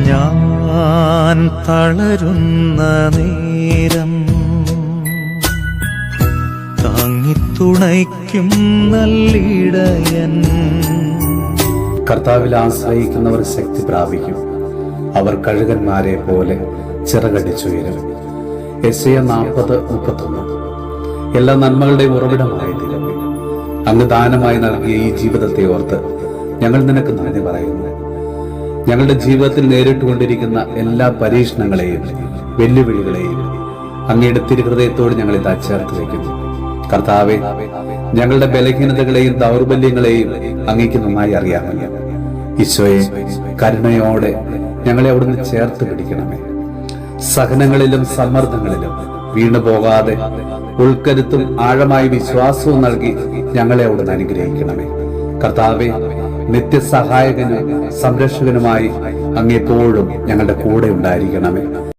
ഞാൻ തളരുന്ന നേരം താങ്ങിത്തുണയ്ക്കും നല്ലിടയൻ. കർത്താവിൽ ആശ്രയിക്കുന്നവർ ശക്തി പ്രാപിക്കും. അവർ കഴുകന്മാരെ പോലെ ചിറകടിച്ചുയരും. യെശയ്യാ 40:31. എല്ലാ നന്മകളുടെയും ഉറവിടമായ ദൈവമേ, അങ്ങ് ദാനമായി നൽകിയ ഈ ജീവിതത്തെ ഓർത്ത് ഞങ്ങൾ നിനക്ക് നന്ദി പറയുന്നു. ഞങ്ങളുടെ ജീവിതത്തിൽ നേരിട്ടുകൊണ്ടിരിക്കുന്ന എല്ലാ പരീക്ഷണങ്ങളെയും വെല്ലുവിളികളെയും അങ്ങയുടെ തിരുഹൃദയത്തോട് ഞങ്ങൾ ഇതാ ചേർത്ത് വയ്ക്കുന്നു. കർത്താവെ, ഞങ്ങളുടെ ബലഹീനതകളെയും ദൗർബല്യങ്ങളെയും അങ്ങേക്ക് നന്നായി അറിയാമല്ലോ. ഈശോയെ, കരുണയോടെ ഞങ്ങളെ അവിടുന്ന് ചേർത്ത് പിടിക്കണമേ. സഹനങ്ങളിലും സമ്മർദ്ദങ്ങളിലും വീണു പോകാതെ ഉൾക്കരുത്തും ആഴമായ വിശ്വാസവും നൽകി ഞങ്ങളെ അവിടുന്ന് അനുഗ്രഹിക്കണമേ. കർത്താവെ, നിത്യസഹായകനും സംരക്ഷകനുമായി അങ്ങെപ്പോഴും ഞങ്ങളുടെ കൂടെ ഉണ്ടായിരിക്കണമേ.